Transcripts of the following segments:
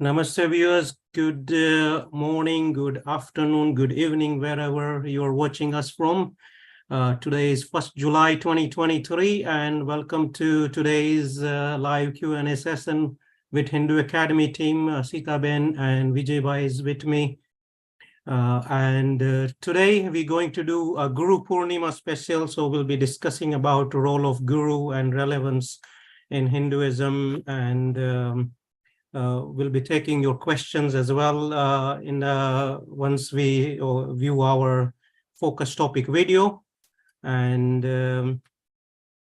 Namaste viewers, good morning, good afternoon, good evening, wherever you're watching us from. Today is 1st July 2023 and welcome to today's live Q&A session with Hindu Academy team. Sita Ben and Vijay Bhai is with me. Today we're going to do a Guru Purnima special, so we'll be discussing about the role of Guru and relevance in Hinduism, and we'll be taking your questions as well once we view our focus topic video. And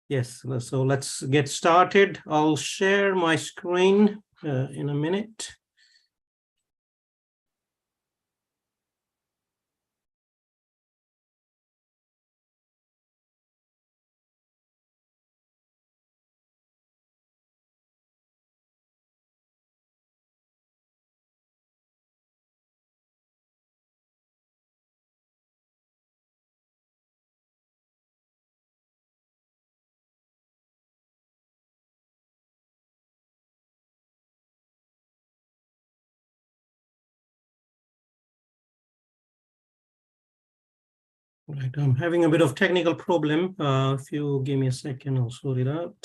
yes, so let's get started. I'll share my screen in a minute. Right, I'm having a bit of technical problem. If you give me a second, I'll sort it out.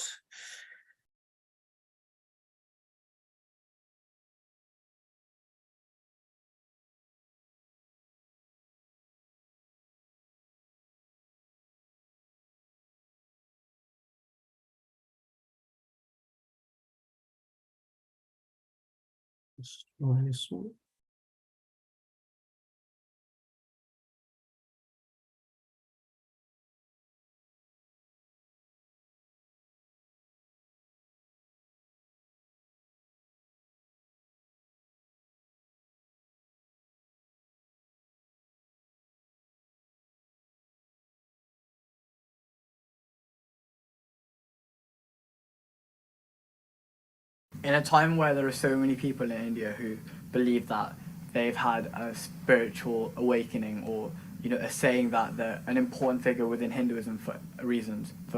In a time where there are so many people in India who believe that they've had a spiritual awakening, or are saying that they're an important figure within Hinduism for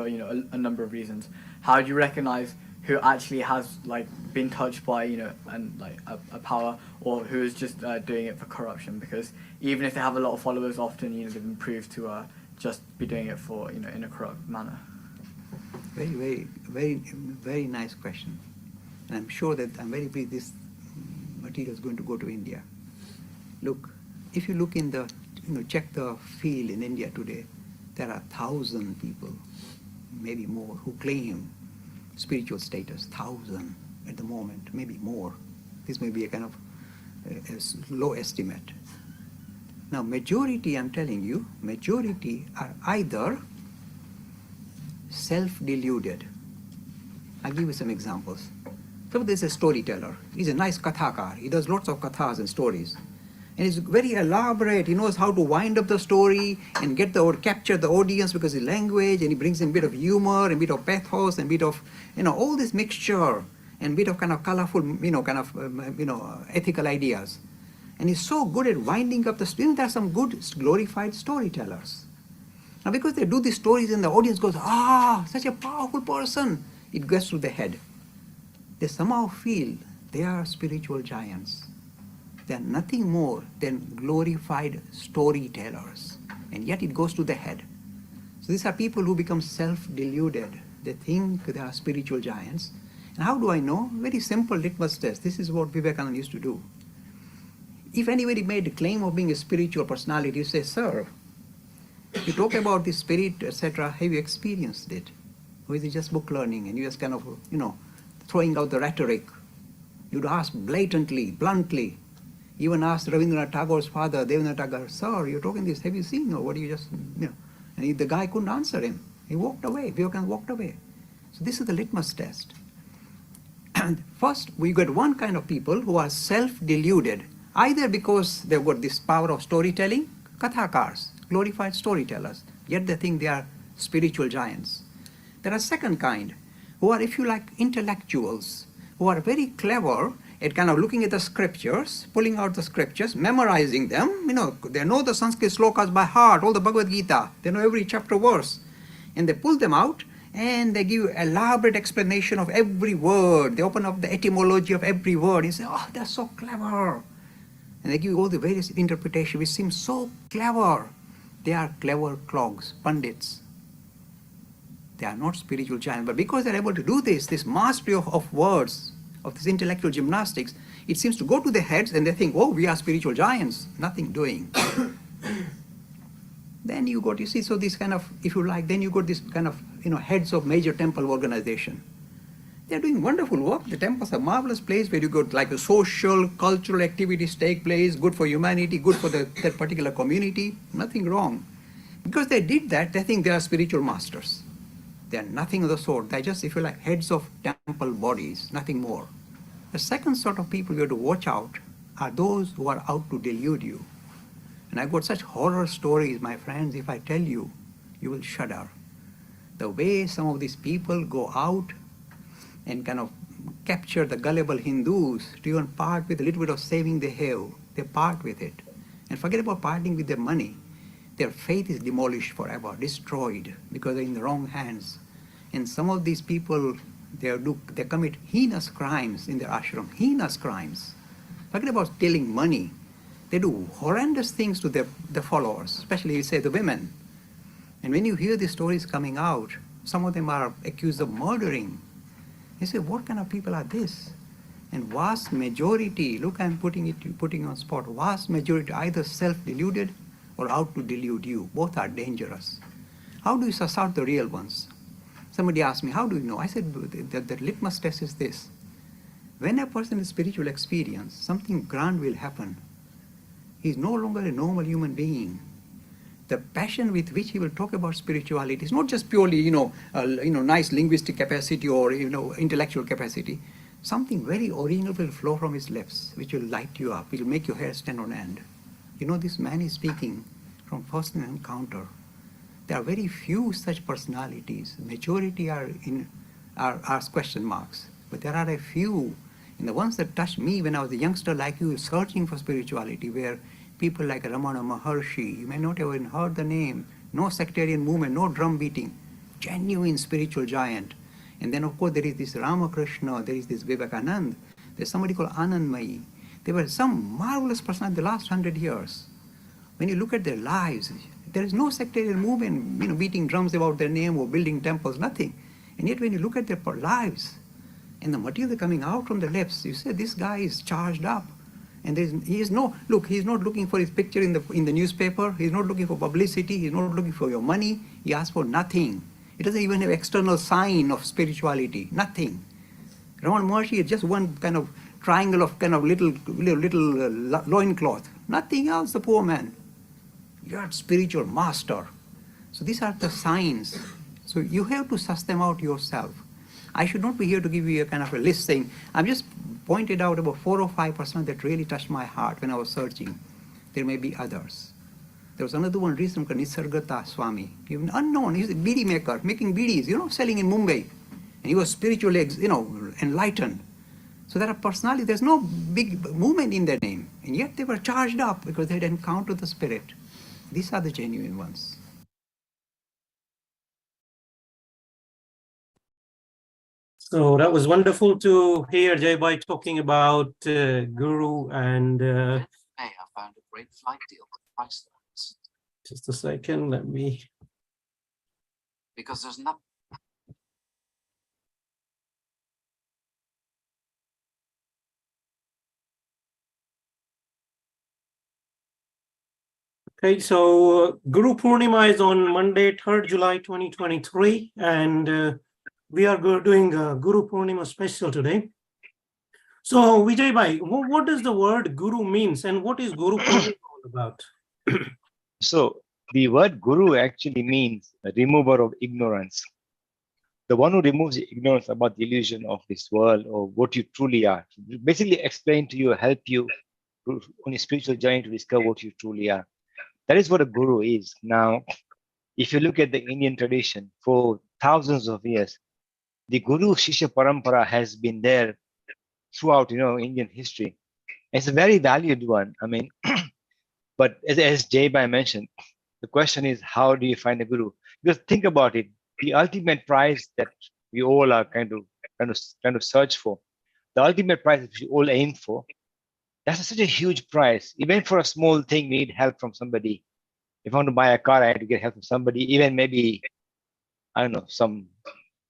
a number of reasons, how do you recognize who actually has been touched by a power, or who is just doing it for corruption? Because even if they have a lot of followers, often they've been proved to just be doing it for in a corrupt manner. Very nice question. And I'm sure that I'm very pleased this material is going to go to India. Look, if you look in the, check the field in India today, there are 1,000 people, maybe more, who claim spiritual status. 1,000 at the moment, maybe more. This may be a kind of a low estimate. Now, majority, I'm telling you, majority are either self-deluded. I'll give you some examples. So there's a storyteller. He's a nice kathakar. He does lots of kathas and stories. And he's very elaborate. He knows how to wind up the story and capture the audience because his language, and he brings in a bit of humor, and a bit of pathos, and a bit of, all this mixture, and a bit of kind of colorful, ethical ideas. And he's so good at winding up the story. There are some good glorified storytellers. Now, because they do these stories and the audience goes, such a powerful person, it gets to the head. They somehow feel they are spiritual giants. They are nothing more than glorified storytellers. And yet it goes to the head. So these are people who become self-deluded. They think they are spiritual giants. And how do I know? Very simple litmus test. This is what Vivekananda used to do. If anybody made a claim of being a spiritual personality, you say, sir, you talk about the spirit, etc., have you experienced it? Or is it just book learning and you just kind of, throwing out the rhetoric? You'd ask blatantly, bluntly. Even asked Rabindranath Tagore's father, Devendranath Tagore, sir, you're talking this, have you seen, or what do you just, And the guy couldn't answer him. He walked away, Vivekananda walked away. So this is the litmus test. And first, we got one kind of people who are self-deluded, either because they've got this power of storytelling, kathakars, glorified storytellers, yet they think they are spiritual giants. There are second kind, who are, if you like, intellectuals, who are very clever at kind of looking at the scriptures, pulling out the scriptures, memorizing them. They know the Sanskrit slokas by heart, all the Bhagavad Gita. They know every chapter verse. And they pull them out And they give you elaborate explanation of every word. They open up the etymology of every word. You say, oh, that's so clever. And they give you all the various interpretations which seem so clever. They are clever clogs, pundits. They are not spiritual giants. But because they're able to do this mastery of words, of this intellectual gymnastics, it seems to go to their heads and they think, oh, we are spiritual giants, nothing doing. Then you got, you see, so this kind of, if you like, then you got this kind of, heads of major temple organization. They're doing wonderful work. The temples are a marvelous place where you got like the social, cultural activities take place, good for humanity, good for that particular community, nothing wrong. Because they did that, they think they are spiritual masters. They are nothing of the sort. They're just, if you like, heads of temple bodies, nothing more. The second sort of people you have to watch out are those who are out to delude you. And I've got such horror stories, my friends, if I tell you, you will shudder. The way some of these people go out and kind of capture the gullible Hindus to even part with a little bit of saving they have, they part with it. And forget about parting with their money. Their faith is demolished forever, destroyed, because they're in the wrong hands. And some of these people, they commit heinous crimes in their ashram, heinous crimes. Forget about stealing money. They do horrendous things to their followers, especially, say, the women. And when you hear these stories coming out, some of them are accused of murdering. You say, what kind of people are this? And vast majority, look, I'm putting you on spot, vast majority either self-deluded or out to delude you. Both are dangerous. How do you suss out the real ones? Somebody asked me, how do you know? I said, the litmus test is this. When a person is spiritual experience, something grand will happen. He's no longer a normal human being. The passion with which he will talk about spirituality is not just purely, nice linguistic capacity or, intellectual capacity. Something very original will flow from his lips, which will light you up, will make your hair stand on end. This man is speaking from first encounter. There are very few such personalities. Majority are question marks, but there are a few. And the ones that touched me when I was a youngster like you, searching for spirituality, where people like Ramana Maharshi, you may not have even heard the name, no sectarian movement, no drum beating, genuine spiritual giant. And then of course there is this Ramakrishna, there is this Vivekananda, there's somebody called Anandmayi. There were some marvelous personalities in the last 100 years. When you look at their lives, there is no sectarian movement, beating drums about their name or building temples, nothing. And yet when you look at their lives and the material coming out from their lips, you say this guy is charged up. And he's not looking for his picture in the newspaper. He's not looking for publicity. He's not looking for your money. He asks for nothing. He doesn't even have external sign of spirituality. Nothing. Ramana Maharshi is just one kind of triangle of kind of little loincloth. Nothing else, the poor man. You are spiritual master. So these are the signs. So you have to suss them out yourself. I should not be here to give you a kind of a list saying, I've just pointed out about 4 or 5% that really touched my heart when I was searching. There may be others. There was another one recently called Nisargata Swami. Even unknown, he's a beedi maker, making beedis, selling in Mumbai. And he was spiritually, enlightened. So there are personalities, there's no big movement in their name. And yet they were charged up because they had encountered the spirit. These are the genuine ones. So that was wonderful to hear Jay Bhai talking about Guru and May have found a great flight deal with Pricelines. just a second, let me. Because there's not. Okay, so Guru Purnima is on Monday, 3rd July 2023, and we are doing a Guru Purnima special today. So Vijay Bhai, what does the word Guru means and what is Guru Purnima all about? So the word Guru actually means a remover of ignorance. The one who removes the ignorance about the illusion of this world or what you truly are. Basically explain to you, help you on a spiritual journey to discover what you truly are. That is what a guru is. Now, if you look at the Indian tradition, for thousands of years, the Guru Shishya Parampara has been there throughout, Indian history. It's a very valued one. I mean, but as Jay Bhai mentioned, the question is, how do you find a guru? Because think about it, the ultimate prize that we all are kind of search for, the ultimate prize that we all aim for, that's such a huge prize. Even for a small thing, we need help from somebody. If I want to buy a car, I have to get help from somebody. Even maybe, I don't know, some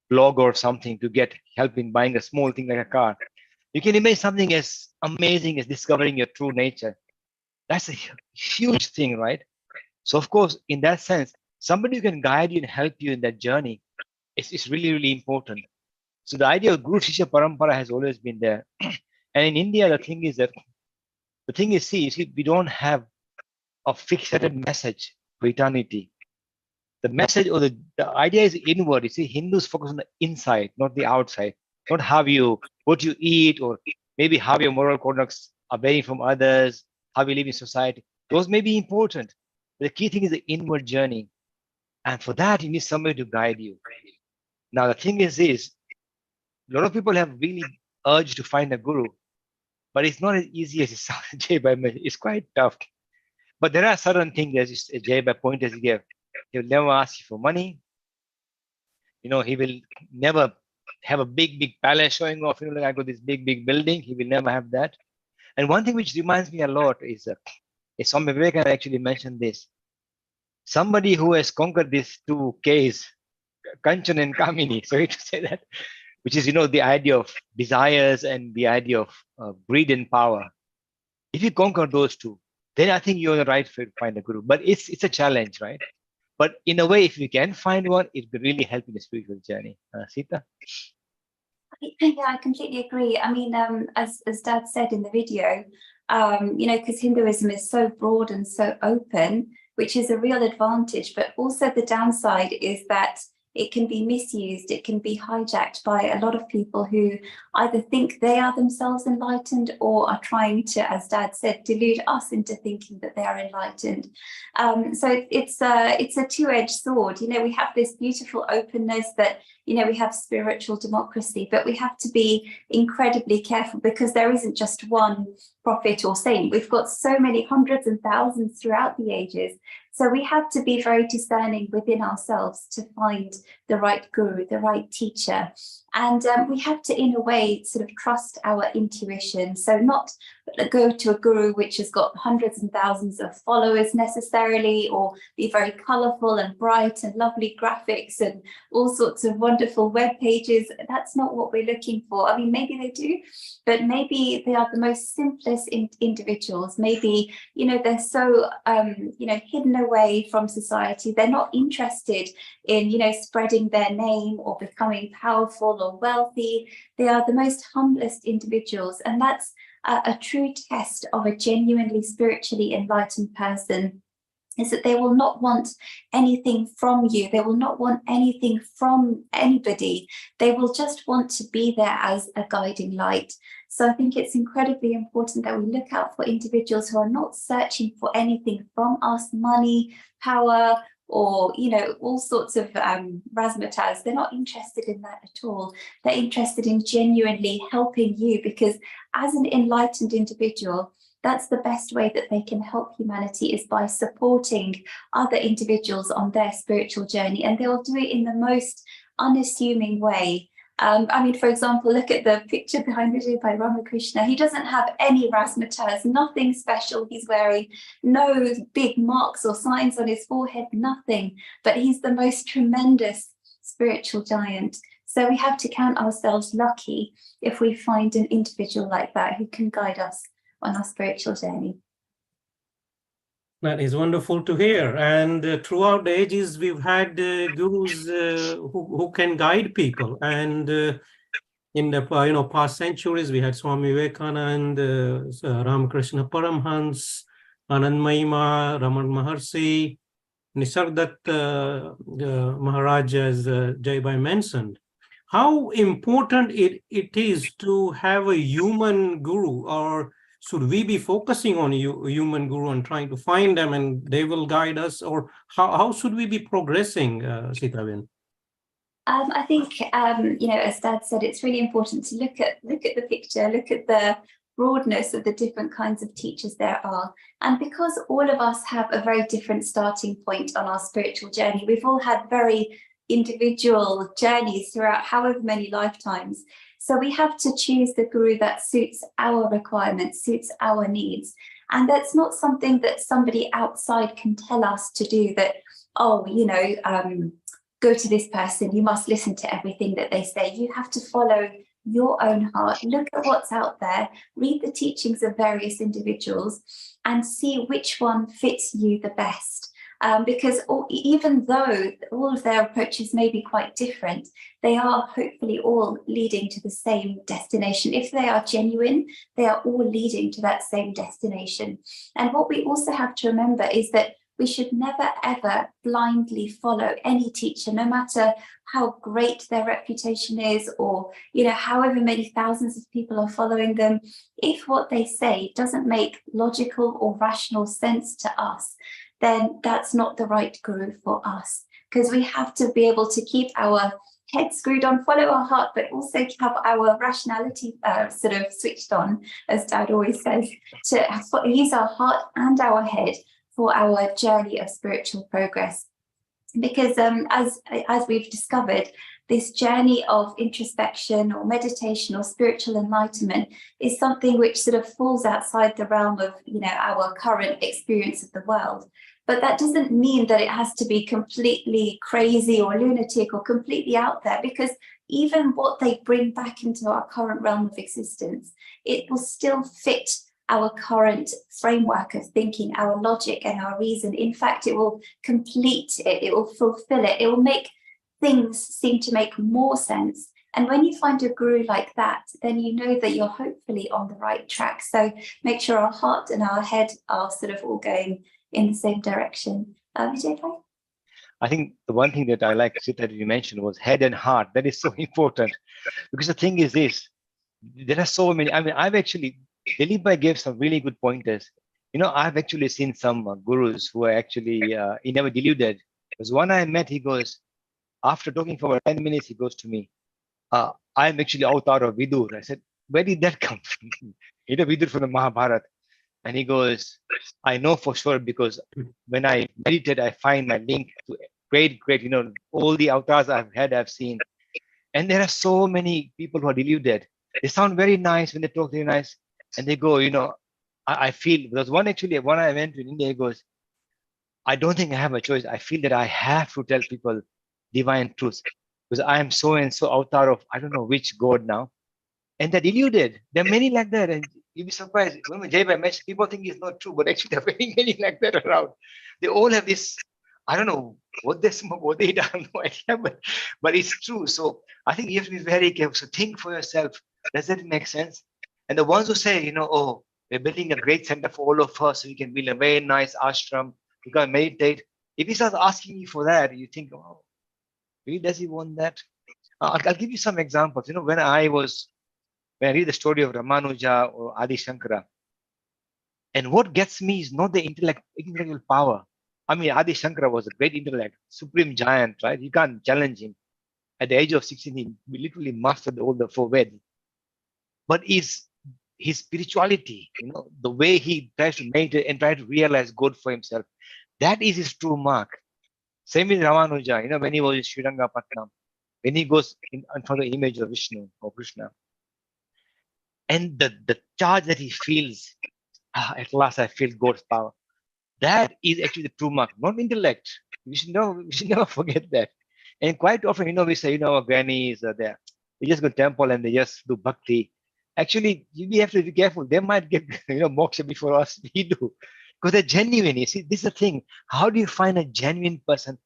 blog or something to get help in buying a small thing like a car. You can imagine something as amazing as discovering your true nature. That's a huge thing, right? So of course, in that sense, somebody who can guide you and help you in that journey is really, really important. So the idea of Guru Shishya Parampara has always been there. And in India, the thing is, see, we don't have a fixated message for eternity. The message or the idea is inward. You see, Hindus focus on the inside, not the outside. Not what you eat, or maybe how your moral conducts are varying from others, how we live in society. Those may be important. But the key thing is the inward journey. And for that, you need somebody to guide you. Now, the thing is a lot of people have really urged to find a guru, but it's not as easy as it sounds. It's quite tough. But there are certain things, as Jay by pointers he gave. He'll never ask you for money. He will never have a big palace showing off. Like I got this big building. He will never have that. And one thing which reminds me a lot is Swami Vivekananda actually mentioned this. Somebody who has conquered these two Ks, Kanchan and Kamini. Sorry to say that, which is the idea of desires and the idea of greed and power. If you conquer those two, then I think you're on the right field to find a guru. But it's a challenge, right? But in a way, if you can find one, it will really help in the spiritual journey. Sita? Yeah, I completely agree. I mean, as Dad said in the video, because Hinduism is so broad and so open, which is a real advantage, but also the downside is that it can be misused, it can be hijacked by a lot of people who either think they are themselves enlightened or are trying to, as Dad said, delude us into thinking that they are enlightened. So it's a two-edged sword. We have this beautiful openness that, we have spiritual democracy, but we have to be incredibly careful because there isn't just one prophet or saint. We've got so many hundreds and thousands throughout the ages. So we have to be very discerning within ourselves to find the right guru, the right teacher. And we have to, in a way, sort of trust our intuition. So not go to a guru which has got hundreds and thousands of followers necessarily, or be very colourful and bright and lovely graphics and all sorts of wonderful web pages. That's not what we're looking for. I mean, maybe they do, but maybe they are the most simplest individuals. Maybe, they're so, hidden away from society. They're not interested in, spreading their name or becoming powerful or wealthy. They are the most humblest individuals. And that's a true test of a genuinely spiritually enlightened person, is that they will not want anything from you. They will not want anything from anybody. They will just want to be there as a guiding light. So I think it's incredibly important that we look out for individuals who are not searching for anything from us, money, power, or, all sorts of razzmatazz. They're not interested in that at all. They're interested in genuinely helping you, because as an enlightened individual, that's the best way that they can help humanity, is by supporting other individuals on their spiritual journey. And they will do it in the most unassuming way. For example, look at the picture behind me by Ramakrishna. He doesn't have any razzmatazz, nothing special. He's wearing no big marks or signs on his forehead, nothing. But he's the most tremendous spiritual giant. So we have to count ourselves lucky if we find an individual like that who can guide us on our spiritual journey. That is wonderful to hear. And throughout the ages, we've had gurus who can guide people. And in the past centuries, we had Swami Vivekananda, Ramakrishna Paramhans, Anand Mahima, Raman Maharshi, Nisargadatta Maharaj, as Jaybai mentioned. How important it is to have a human guru, or should we be focusing on a human guru and trying to find them and they will guide us? Or how should we be progressing, Sitavin? I think, as Dad said, it's really important to look at the picture, look at the broadness of the different kinds of teachers there are. And because all of us have a very different starting point on our spiritual journey, we've all had very individual journeys throughout however many lifetimes. So we have to choose the guru that suits our requirements, suits our needs. And that's not something that somebody outside can tell us to do, that, oh, go to this person, you must listen to everything that they say. You have to follow your own heart, look at what's out there, read the teachings of various individuals and see which one fits you the best. Because even though all of their approaches may be quite different, they are hopefully all leading to the same destination. If they are genuine, they are all leading to that same destination. And what we also have to remember is that we should never, ever blindly follow any teacher, no matter how great their reputation is, or, however many thousands of people are following them. If what they say doesn't make logical or rational sense to us, then that's not the right guru for us, because we have to be able to keep our head screwed on, follow our heart, but also have our rationality sort of switched on, as Dad always says, to use our heart and our head for our journey of spiritual progress. Because as we've discovered, this journey of introspection or meditation or spiritual enlightenment is something which sort of falls outside the realm of our current experience of the world. But that doesn't mean that it has to be completely crazy or lunatic or completely out there, because even what they bring back into our current realm of existence, it will still fit our current framework of thinking, our logic and our reason. In fact, it will complete it, it will fulfill it, it will make things seem to make more sense. And when you find a guru like that, then you know that you're hopefully on the right track. So make sure our heart and our head are sort of all going in the same direction. Vijay Bhai? I think the one thing that I like that you mentioned was head and heart. That is so important, because the thing is this: there are so many. I mean, Dilip Bhai gave some really good pointers. I've actually seen some gurus who are actually he never deluded. There's one I met. He goes, after talking for about 10 minutes, he goes to me, I'm actually avatar of Vidur. I said, where did that come from? Vidur from the Mahabharata. And he goes, I know for sure, because when I meditate, I find my link to great, all the avatars I've seen. And there are so many people who are deluded. They sound very nice when they talk very nice. And they go, I feel, there's one I went to in India, he goes, I don't think I have a choice. I feel that I have to tell people divine truth, because I am so and so avatar of, I don't know which God now. And they're deluded. There are many like that. And you'll be surprised. When Jay mentioned, people think it's not true, but actually there are very many like that around. They all have this, I don't know what they smoke, what they eat, I have no idea, but it's true. So I think you have to be very careful. So think for yourself, does that make sense? And the ones who say, oh, we're building a great center for all of us, so we can build a very nice ashram, we can meditate. If he starts asking you for that, you think, oh, really, does he want that? I'll give you some examples. When I read the story of Ramanuja or Adi Shankara, and what gets me is not the intellectual power. I mean, Adi Shankara was a great intellect, supreme giant, right? You can't challenge him. At the age of 16, he literally mastered all the 4 Veds. But his spirituality, the way he tries to meditate and try to realize God for himself, that is his true mark. Same with Ramanuja, when he was in Srirangapatnam, when he goes in front of the image of Vishnu or Krishna, and the charge that he feels, at last I feel God's power, that is actually the true mark, not intellect. We should never forget that. And quite often, we say, our grannies are there. They just go to temple and they just do bhakti. Actually, you have to be careful. They might get, moksha before us. We do. Because they're genuine. You see, this is the thing. How do you find a genuine person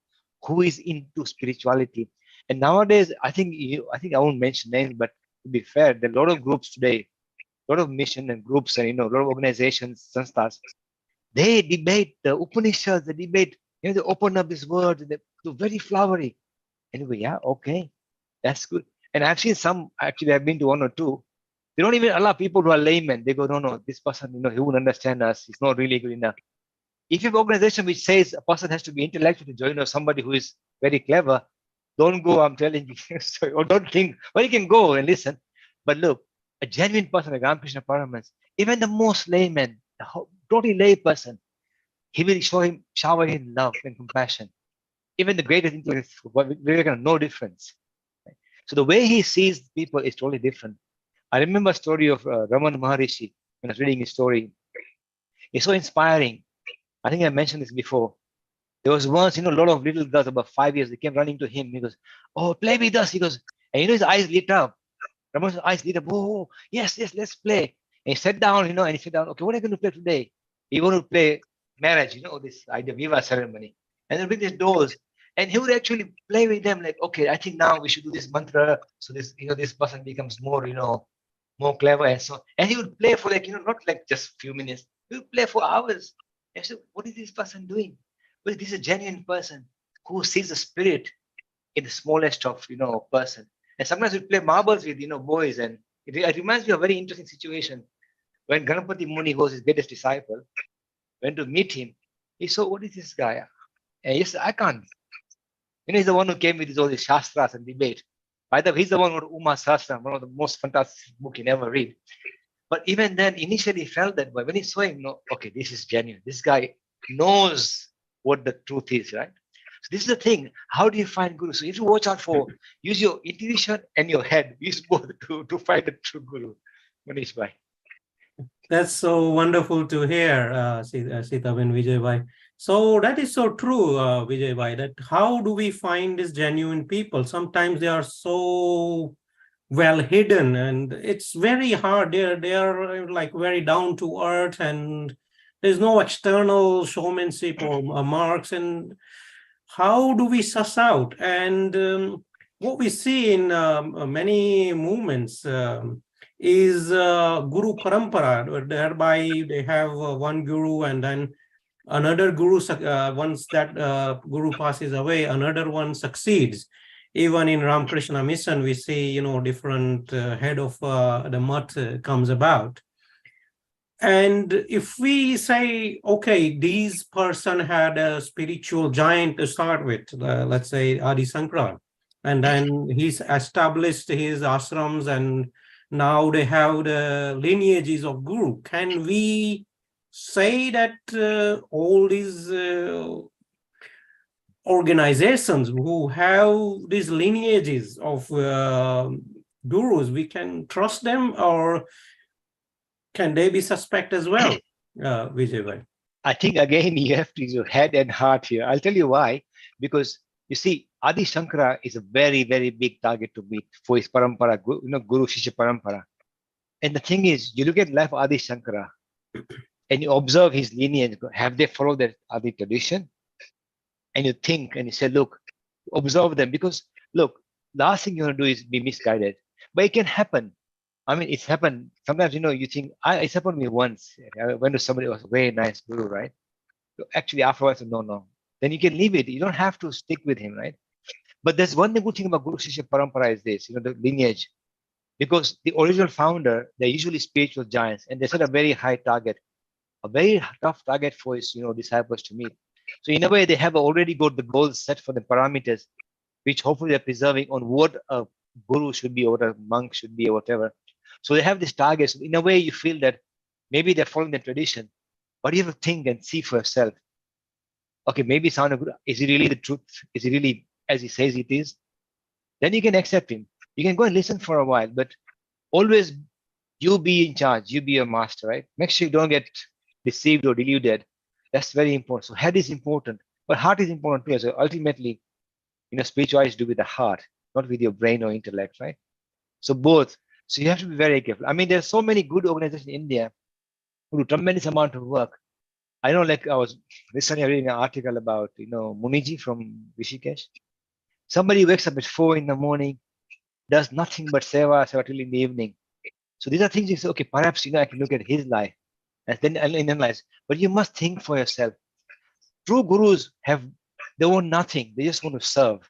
who is into spirituality? And nowadays, I think I won't mention names, but to be fair, there are a lot of groups today, a lot of mission and groups and, a lot of organizations, sanstars, they debate the Upanishads, they debate, they open up this word, they're very flowery. Anyway, yeah, okay, that's good. And I've seen some, actually, I've been to 1 or 2. They don't even allow people who are laymen. They go, no, this person, he won't understand us. He's not really good enough. If you have an organization which says a person has to be intellectual to join, or somebody who is very clever, don't go, I'm telling you. Sorry, or don't think, well, you can go and listen. But look, a genuine person like Ramakrishna Paramahansa, even the most layman, totally lay person, he will shower him love and compassion. even the greatest intellects, Vivekananda, no difference. Right? So the way he sees people is totally different. I remember a story of Raman Maharishi when I was reading his story. It's so inspiring. I think I mentioned this before. There was once, a lot of little girls, about 5 years, they came running to him. He goes, "Oh, play with us." He goes, and his eyes lit up. Raman's eyes lit up. "Oh, yes, let's play." And he sat down, and he said down, "Okay, what are you going to play today?" He want to play marriage, this idea, Viva ceremony. And then bring these dolls. And he would actually play with them, like, "Okay, I think now we should do this mantra. So this, this person becomes more, more clever and so on." And he would play for not like just a few minutes. He would play for hours. And so, what is this person doing? Well, this is a genuine person who sees the spirit in the smallest of, person. And sometimes we play marbles with, boys. And it reminds me of a very interesting situation. When Ganapati Muni was his greatest disciple, went to meet him, he saw, "What is this guy?" And he said, "I can't." He's the one who came with all these shastras and debate. By the way, he's the one who wrote Uma Sahasranam, one of the most fantastic book you never read. But even then, initially he felt that way. When he saw him, no, okay, this is genuine. This guy knows what the truth is, right? So this is the thing. How do you find guru? So you have to watch out for, use your intuition and your head. Use both to find the true guru. Manish bhai. That's so wonderful to hear, Sitaben Vijay Bhai. So that is so true, Vijay Bhai, that how do we find these genuine people? Sometimes they are so well hidden and it's very hard. They are like very down to earth and there's no external showmanship or marks. And how do we suss out? And what we see in many movements is Guru Parampara, thereby they have one Guru and then another Guru, once that Guru passes away, another one succeeds. Even in Ramakrishna Mission, we see, different head of the Math comes about. And if we say, okay, this person had a spiritual giant to start with, let's say Adi Shankara, and then he's established his ashrams and now they have the lineages of Guru. Can we say that all these organizations who have these lineages of gurus, we can trust them, or can they be suspect as well, Vijay Bhai? I think again you have to use your head and heart here. I'll tell you why. Because you see, Adi Shankara is a very, very big target to meet for his parampara, Guru Shishya parampara. And the thing is, you look at life of Adi Shankara and you observe his lineage. Have they followed that Adi tradition? And you think and you say, look, observe them, because look, last thing you want to do is be misguided. But it can happen. I mean, it's happened. Sometimes, you think, it's happened to me once. I went to somebody who was a very nice guru, right? So actually, afterwards, no. Then you can leave it. You don't have to stick with him, right? But there's one good thing about Guru Shishya Parampara is this, the lineage. Because the original founder, they're usually spiritual giants, and they set a very high target, a very tough target for his, disciples to meet. So in a way, they have already got the goals set for the parameters, which hopefully they're preserving on what a guru should be, or what a monk should be, or whatever. So they have these targets. In a way, you feel that maybe they're following the tradition, but you have to think and see for yourself. Okay, maybe Sana Guru, is he really the truth? Is he really as he says it is? Then you can accept him. You can go and listen for a while, but always you be in charge. You be a master, right? Make sure you don't get deceived or deluded. That's very important. So head is important, but heart is important too. So ultimately, spirituality is to do with the heart, not with your brain or intellect, right? So both. So you have to be very careful. I mean, there's so many good organizations in India who do tremendous amount of work. I know, like I was recently reading an article about, Muniji from Rishikesh. Somebody wakes up at 4 in the morning, does nothing but seva till in the evening. So these are things you say, okay, perhaps, I can look at his life and then analyze. But you must think for yourself. True gurus they want nothing. They just want to serve.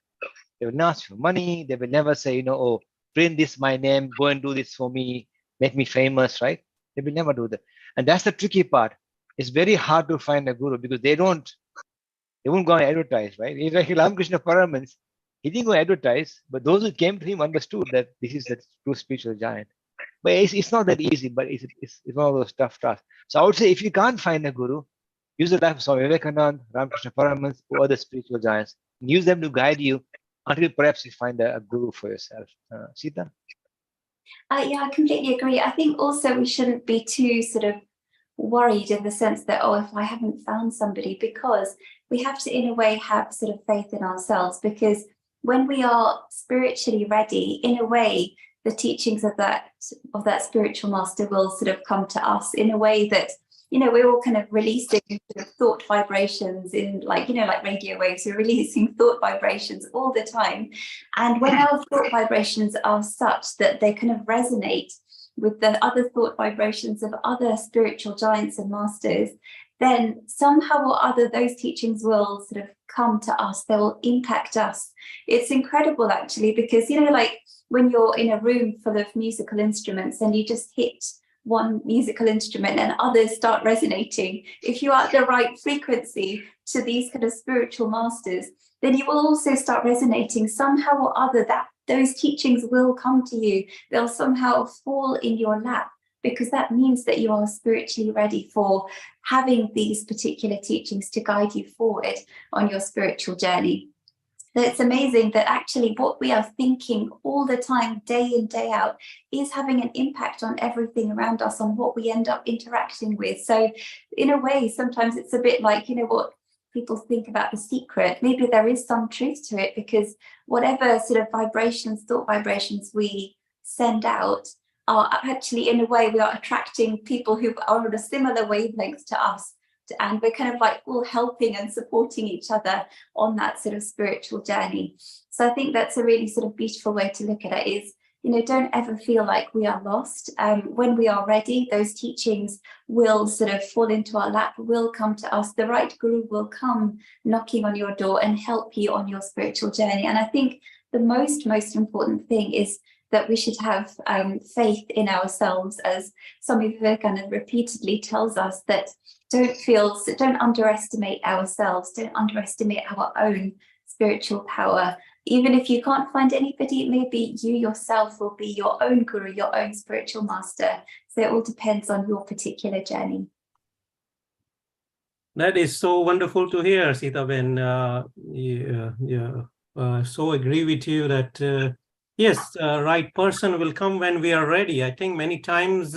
They will not ask for money. They will never say, oh, print this my name, go and do this for me, make me famous, right? They will never do that. And that's the tricky part. It's very hard to find a guru because they won't go and advertise, right? It's like Ramakrishna Paramahansa, he didn't go advertise, but those who came to him understood that this is the true spiritual giant. But it's not that easy, but it's one of those tough tasks. So I would say if you can't find a guru, use the life of Swami Vivekananda, Ramakrishna Paramahansa, or other spiritual giants. Use them to guide you until perhaps you find a guru for yourself. Sita? Yeah, I completely agree. I think also we shouldn't be too sort of worried in the sense that, oh, if I haven't found somebody, because we have to, in a way, have sort of faith in ourselves, because when we are spiritually ready, in a way, the teachings of that spiritual master will sort of come to us in a way that, you know, we're all kind of releasing sort of thought vibrations in, like, you know, like radio waves, we're releasing thought vibrations all the time. And when our thought vibrations are such that they kind of resonate with the other thought vibrations of other spiritual giants and masters, then somehow or other those teachings will sort of come to us, they will impact us. It's incredible actually, because, you know, like when you're in a room full of musical instruments and you just hit one musical instrument and others start resonating, if you are at the right frequency to these kind of spiritual masters, then you will also start resonating somehow or other. That those teachings will come to you, they'll somehow fall in your lap, because that means that you are spiritually ready for having these particular teachings to guide you forward on your spiritual journey. So it's amazing that actually what we are thinking all the time, day in, day out, is having an impact on everything around us, on what we end up interacting with. So in a way, sometimes it's a bit like, you know, what people think about The Secret. Maybe there is some truth to it, because whatever sort of vibrations, thought vibrations we send out are actually, in a way, we are attracting people who are on a similar wavelength to us. And we're kind of like all helping and supporting each other on that sort of spiritual journey. So I think that's a really sort of beautiful way to look at it, is, you know, don't ever feel like we are lost. When we are ready, those teachings will sort of fall into our lap, will come to us. The right guru will come knocking on your door and help you on your spiritual journey. And I think the most important thing is that we should have faith in ourselves, as Swami Vivekananda repeatedly tells us, that don't underestimate ourselves, don't underestimate our own spiritual power. Even if you can't find anybody, maybe you yourself will be your own guru, your own spiritual master. So it all depends on your particular journey. That is so wonderful to hear, Sita Ben. So agree with you that yes, right person will come when we are ready. I think many times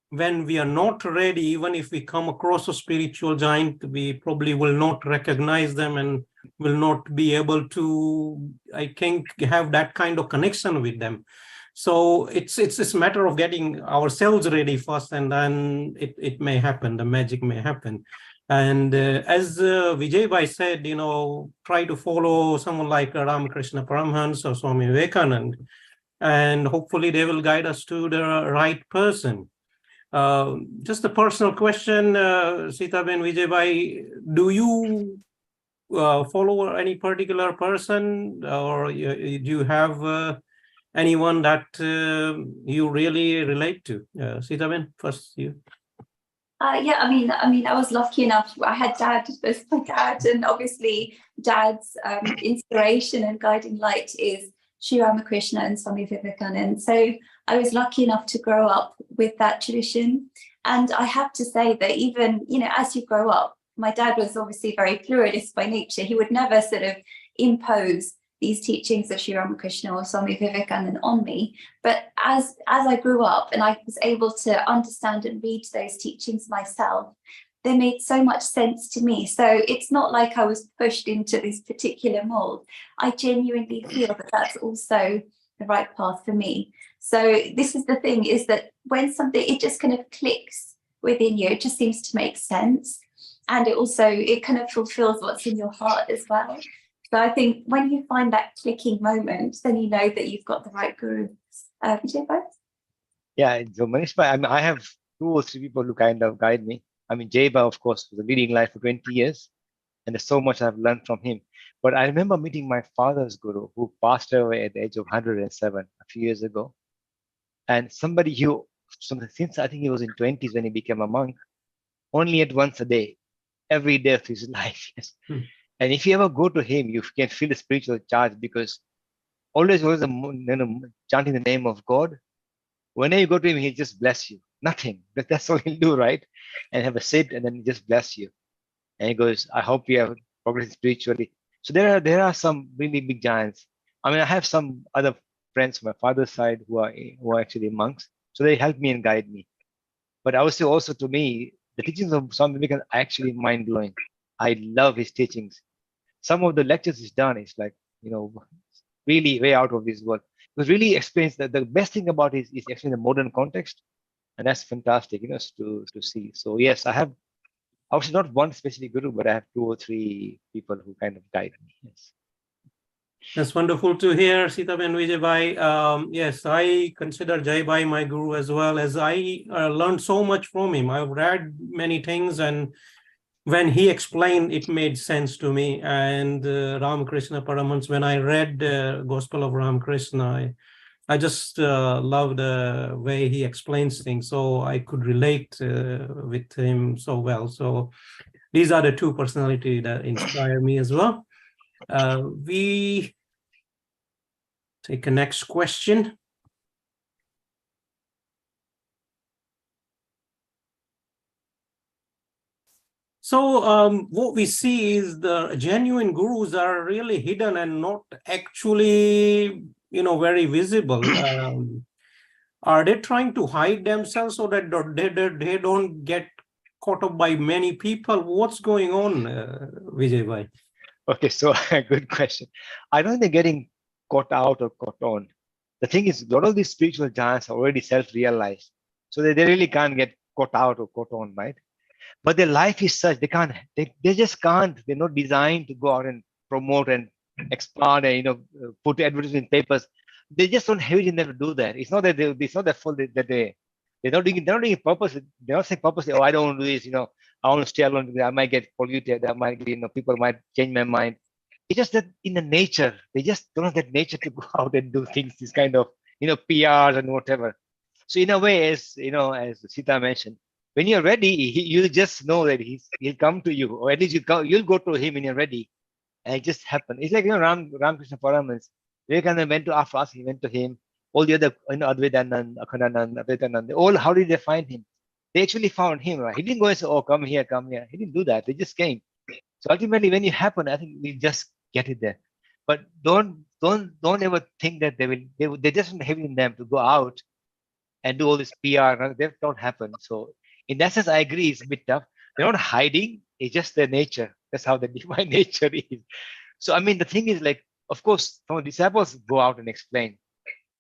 when we are not ready, even if we come across a spiritual giant, we probably will not recognize them and will not be able to, I think, have that kind of connection with them. So it's a matter of getting ourselves ready first, and then it may happen, the magic may happen. And as Vijay Bhai said, you know, try to follow someone like Ramakrishna Paramhans or Swami Vivekananda, and hopefully they will guide us to the right person. Just a personal question, Sita Ben, Vijay Bhai, do you follow any particular person, or do you have anyone that you really relate to? Sita Ben, first you. Yeah, I mean, I was lucky enough. I had Dad as my dad, and obviously Dad's inspiration and guiding light is Sri Ramakrishna and Swami Vivekananda. So I was lucky enough to grow up with that tradition. And I have to say that even, you know, as you grow up, my dad was obviously very pluralist by nature. He would never sort of impose these teachings of Sri Ramakrishna or Swami Vivekananda on me. But as I grew up and I was able to understand and read those teachings myself, they made so much sense to me. So it's not like I was pushed into this particular mold. I genuinely feel that that's also the right path for me. So this is the thing, is that when something, it just kind of clicks within you, it just seems to make sense. And it kind of fulfills what's in your heart as well. So I think when you find that clicking moment, then you know that you've got the right guru. Vijay Bhai? Yeah, so Manish Bhai, I mean, I have 2 or 3 people who kind of guide me. I mean, Jay Bhai, of course, was a leading light for 20 years, and there's so much I've learned from him. But I remember meeting my father's guru, who passed away at the age of 107 a few years ago. And somebody who, since I think he was in 20s when he became a monk, only ate once a day, every day of his life. And if you ever go to him, you can feel the spiritual charge, because always chanting the name of God. Whenever you go to him, he'll just bless you. Nothing. That's all he'll do, right? And have a sit, and then he just bless you. And he goes, I hope you have progressed spiritually. So there are some really big giants. I mean, I have some other friends from my father's side who are actually monks, so they help me and guide me. But I would say also to me, the teachings of Swami Vivekananda are actually mind blowing. I love his teachings. Some of the lectures he's done is like, really way out of this world. It really explains that the best thing about it is actually the modern context, and that's fantastic, to see. So yes, I was not one specific guru, but I have 2 or 3 people who kind of guide me. Yes. That's wonderful to hear, Sitaben Vijaybai. Yes, I consider Jaibai my guru as well, as I learned so much from him. I've read many things, and when he explained, it made sense to me. And Ramakrishna Paramhans, when I read Gospel of Ramakrishna, I just love the way he explains things, so I could relate with him so well. So these are the 2 personalities that inspire me as well. We take a next question. So what we see is the genuine gurus are really hidden and not actually, very visible. Are they trying to hide themselves so that they don't get caught up by many people? What's going on, Vijay? Okay, so good question. I don't think they're getting caught out or caught on. The thing is, a lot of these spiritual giants are already self-realized, so they really can't get caught out or caught on, right? But their life is such they just can't. They're not designed to go out and promote and expand and put advertisement papers. They just don't have it in them to do that. It's not that it's not their fault that they're not doing it purpose. They're not saying purposely, oh, I don't want to do this, I want to stay alone. I might get polluted. I might get, people might change my mind. It's just that in the nature, they just don't have that nature to go out and do things, this kind of, PRs and whatever. So in a way, as Sita mentioned, when you're ready, you just know that he'll come to you, or at least you'll go to him when you're ready, and it just happened. It's like Ramakrishna Paramhans. Vivekananda went to after us, he went to him. All the other, Advaitanand, Akhandanand, Advaitanand, all how did they find him? They actually found him, right? He didn't go and say, "Oh, come here, come here." He didn't do that. They just came. So ultimately, when it happened, I think we just get it there. But don't ever think that they just don't have it in them to go out and do all this PR. That don't happen. So in that sense, I agree, it's a bit tough. They're not hiding, it's just their nature. That's how the divine nature is. So I mean, the thing is, like, of course, some of the disciples go out and explain.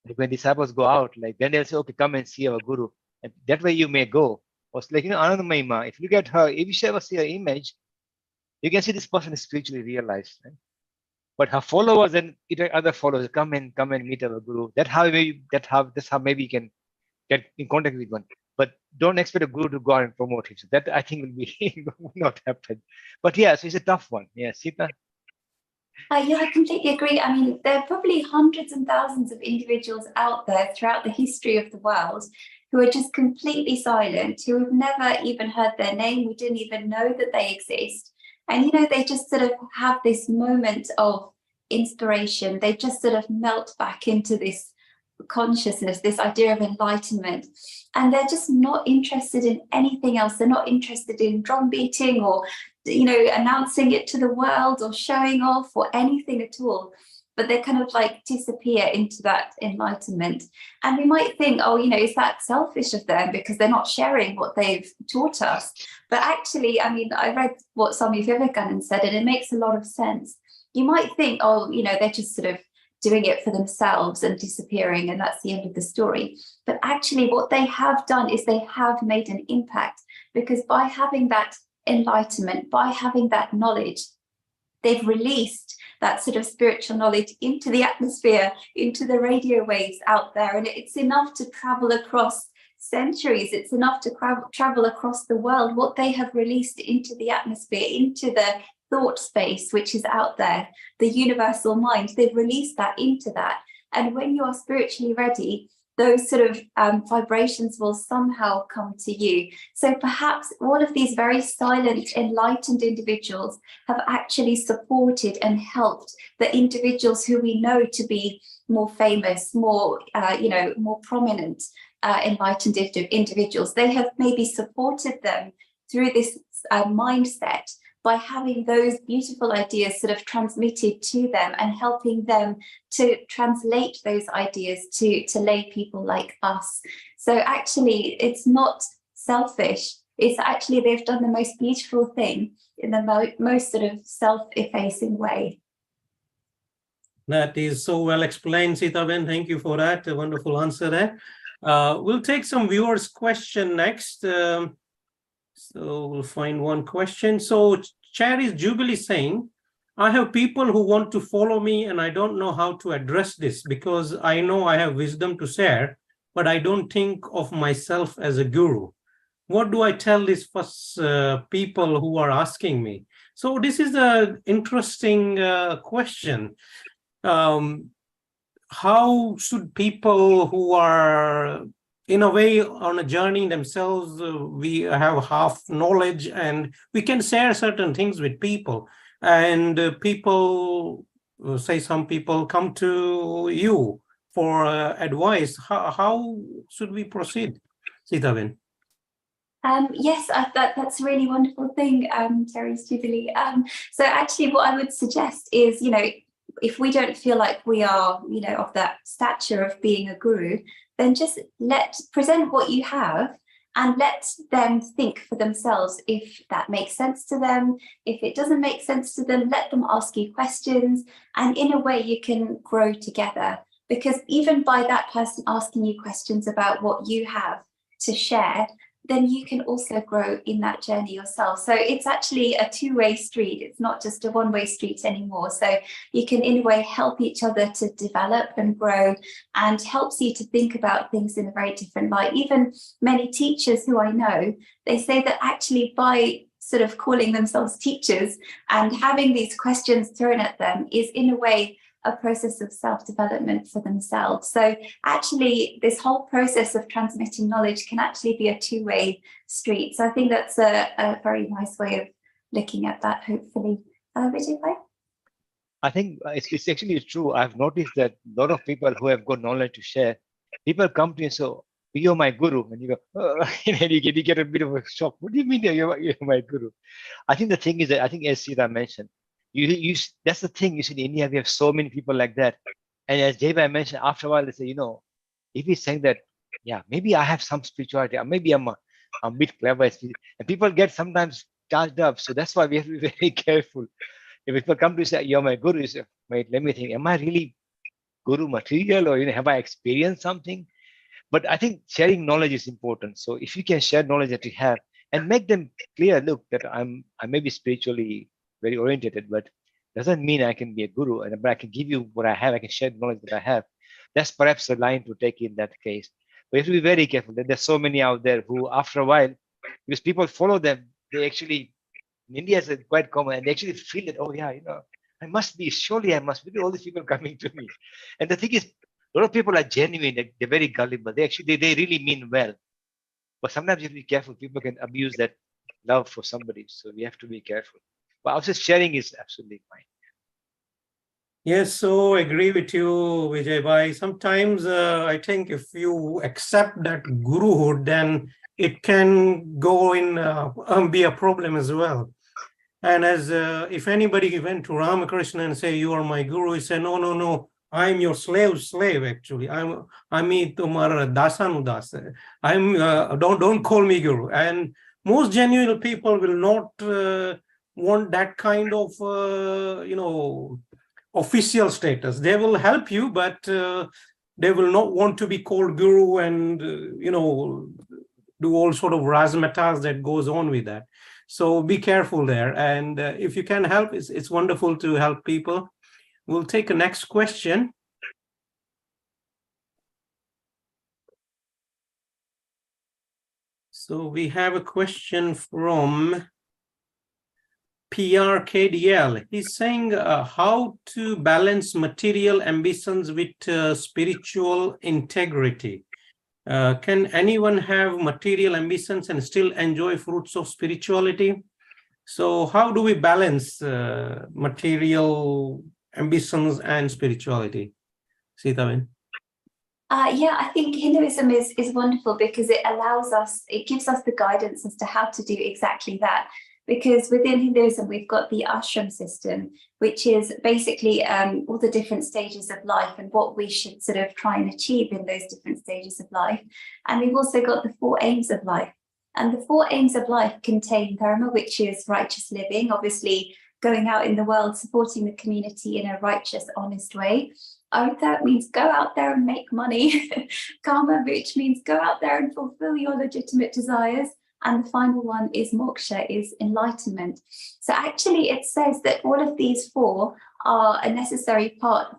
Like when disciples go out, like then they'll say, okay, come and see our guru. And that way you may go. Or it's like, Ananda Mahima, if you look at her, if you ever see her image, you can see this person is spiritually realized. Right? But her followers and other followers come and meet our guru. That's how maybe you can get in contact with one. But don't expect a guru to go out and promote him. So that I think will not happen. But yeah, so it's a tough one. Yeah, Sita. Yeah, I completely agree. I mean, there are probably hundreds and thousands of individuals out there throughout the history of the world who are just completely silent, who have never even heard their name. We didn't even know that they exist. And, they just sort of have this moment of inspiration. They just sort of melt back into this consciousness, this idea of enlightenment, and they're just not interested in anything else. They're not interested in drum beating or announcing it to the world or showing off or anything at all, but they kind of like disappear into that enlightenment. And we might think, oh, is that selfish of them because they're not sharing what they've taught us? But actually, I mean, I read what Swami Vivekananda said, and it makes a lot of sense. You might think, oh, they're just sort of doing it for themselves and disappearing, and that's the end of the story. But actually what they have done is they have made an impact, because by having that enlightenment, by having that knowledge, they've released that sort of spiritual knowledge into the atmosphere, into the radio waves out there, and it's enough to travel across centuries. It's enough to travel across the world. What they have released into the atmosphere, into the thought space which is out there, the universal mind, they've released that into that. And when you are spiritually ready, those sort of vibrations will somehow come to you. So perhaps all of these very silent, enlightened individuals have actually supported and helped the individuals who we know to be more famous, more more prominent, enlightened individuals. They have maybe supported them through this mindset by having those beautiful ideas sort of transmitted to them and helping them to translate those ideas to lay people like us. So actually, it's not selfish. It's actually they've done the most beautiful thing in the most sort of self-effacing way. That is so well explained, Sitaben. Thank you for that. A wonderful answer there. We'll take some viewers' question next. So we'll find one question. So Charis Jubilee saying, I have people who want to follow me and I don't know how to address this because I know I have wisdom to share, but I don't think of myself as a guru. What do I tell these first people who are asking me? So this is an interesting question. How should people who are in a way on a journey themselves, we have half knowledge and we can share certain things with people, and people say some people come to you for advice. How should we proceed, Sitaben? Yes, that's a really wonderful thing, Charis Jubilee. So actually what I would suggest is, if we don't feel like we are, of that stature of being a guru, then just present what you have and let them think for themselves if that makes sense to them. If it doesn't make sense to them, let them ask you questions, and in a way you can grow together, because even by that person asking you questions about what you have to share, then you can also grow in that journey yourself. So it's actually a two-way street. It's not just a one-way street anymore. So you can, in a way, help each other to develop and grow, and helps you to think about things in a very different light. Even many teachers who I know, they say that actually by sort of calling themselves teachers and having these questions thrown at them is, in a way, a process of self-development for themselves. So actually, this whole process of transmitting knowledge can actually be a two-way street. So I think that's a very nice way of looking at that, hopefully. Vijay bhai? I think it's actually true. I've noticed that a lot of people who have got knowledge to share, people come to you and say, you're my guru. And you go, oh, and you get a bit of a shock. What do you mean you're my guru? I think the thing is that, I think as Sita mentioned, that's the thing. You see, in India, we have so many people like that. And as Jaybai mentioned, after a while, they say, if he's saying that, yeah, maybe I have some spirituality, or maybe I'm a bit clever. And people get sometimes charged up. So that's why we have to be very careful. If people come to say, you're my guru, you say, wait, let me think, am I really guru material, or have I experienced something? But I think sharing knowledge is important. So if you can share knowledge that you have and make them clear, look, that I may be spiritually very oriented, but doesn't mean I can be a guru, but I can give you what I have. I can share the knowledge that I have. That's perhaps a line to take in that case. But you have to be very careful. There's so many out there who, after a while, because people follow them, they actually, in India, it's quite common, and they actually feel that, oh yeah, I must be, surely I must be, all these people coming to me. And the thing is, a lot of people are genuine, they're very gullible. They really mean well. But sometimes you have to be careful. People can abuse that love for somebody. So we have to be careful. But also sharing is absolutely fine. Yes, so I agree with you, Vijay bhai. Sometimes I think if you accept that guruhood, then it can go in be a problem as well. And as if anybody went to Ramakrishna and say, you are my guru, he said, no, I'm your slave actually. I'm tumhara dasanu das. Don't call me guru. And most genuine people will not want that kind of official status. They will help you, but they will not want to be called guru and do all sort of razzmatazz that goes on with that. So be careful there. And if you can help, it's wonderful to help people. We'll take a next question. So we have a question from PRKDL. He's saying how to balance material ambitions with spiritual integrity. Can anyone have material ambitions and still enjoy fruits of spirituality? So how do we balance material ambitions and spirituality? Sitaben? Yeah, I think Hinduism is wonderful because it gives us the guidance as to how to do exactly that. because within Hinduism, we've got the ashram system, which is basically all the different stages of life and what we should sort of try and achieve in those different stages of life. And we've also got the 4 aims of life. And the 4 aims of life contain dharma, which is righteous living, obviously going out in the world, supporting the community in a righteous, honest way. Artha means go out there and make money. Karma, which means go out there and fulfill your legitimate desires. And the final one is moksha, is enlightenment. So actually it says that all of these 4 are a necessary part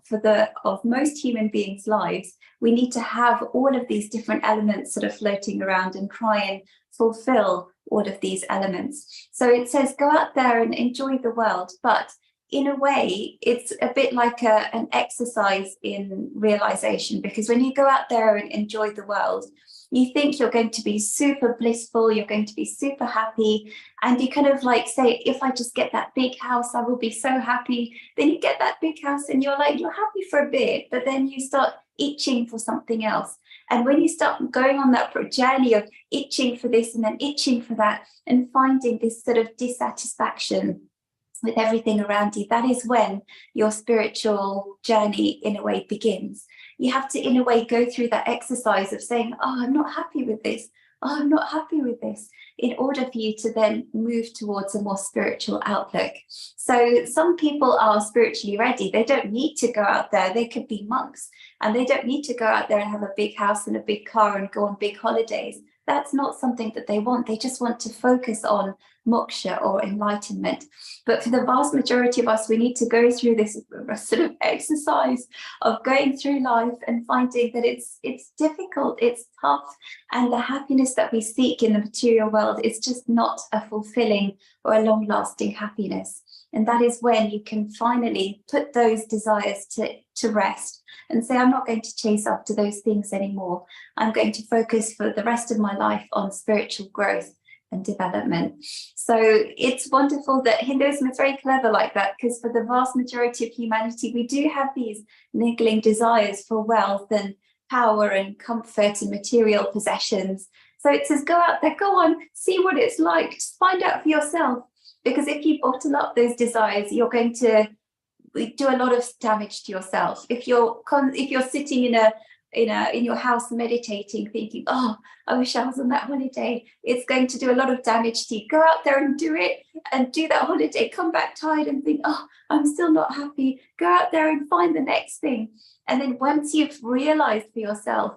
of most human beings' lives. We need to have all of these different elements sort of floating around and try and fulfill all of these elements. So it says go out there and enjoy the world, but in a way, it's a bit like an exercise in realization, because when you go out there and enjoy the world, you think you're going to be super blissful, you're going to be super happy, and you kind of like say, if I just get that big house, I will be so happy. Then you get that big house and you're happy for a bit, but then you start itching for something else. And when you start going on that journey of itching for this and then itching for that and finding this sort of dissatisfaction with everything around you, that is when your spiritual journey in a way begins. You have to in a way go through that exercise of saying, oh, I'm not happy with this. Oh, I'm not happy with this, in order for you to then move towards a more spiritual outlook. So some people are spiritually ready. They don't need to go out there. They could be monks and they don't need to go out there and have a big house and a big car and go on big holidays. That's not something that they want. They just want to focus on moksha or enlightenment. But for the vast majority of us, we need to go through this sort of exercise of going through life and finding that it's difficult, it's tough, and the happiness that we seek in the material world is just not a fulfilling or a long-lasting happiness. And that is when you can finally put those desires to rest and say, I'm not going to chase after those things anymore. I'm going to focus for the rest of my life on spiritual growth and development. So it's wonderful that Hinduism is very clever like that, because for the vast majority of humanity, we do have these niggling desires for wealth and power and comfort and material possessions. So it says, go out there, go on, see what it's like, just find out for yourself. Because if you bottle up those desires, you're going to do a lot of damage to yourself. If you're sitting in your house meditating, thinking, oh, I wish I was on that holiday, it's going to do a lot of damage to you. Go out there and do it, and do that holiday, come back tired and think, oh, I'm still not happy. Go out there and find the next thing. And then once you've realized for yourself,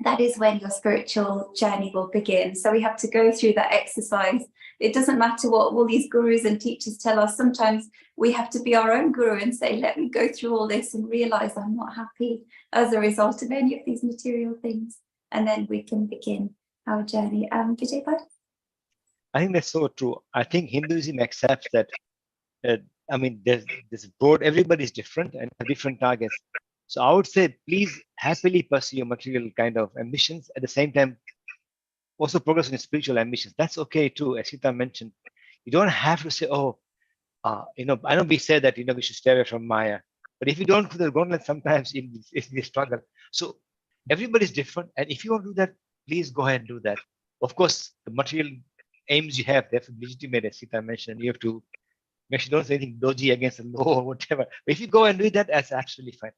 that is when your spiritual journey will begin. So we have to go through that exercise. It doesn't matter what all these gurus and teachers tell us. Sometimes we have to be our own guru and say, let me go through all this and realize I'm not happy as a result of any of these material things. And then we can begin our journey. Vijay Bhatt? I think that's so true. I think Hinduism accepts that, there's this broad, everybody's different and have different targets. So I would say, please happily pursue your material kind of ambitions. At the same time, also progress in spiritual ambitions. That's okay too, as Sita mentioned. You don't have to say, I know we say that, we should stay away from Maya. But if you don't do that, then sometimes it's the struggle. So everybody's different. And if you want to do that, please go ahead and do that. Of course, the material aims you have, they have to be legitimate, as Sita mentioned. You have to make sure you don't say anything dodgy against the law or whatever. But if you go and do that, that's absolutely fine.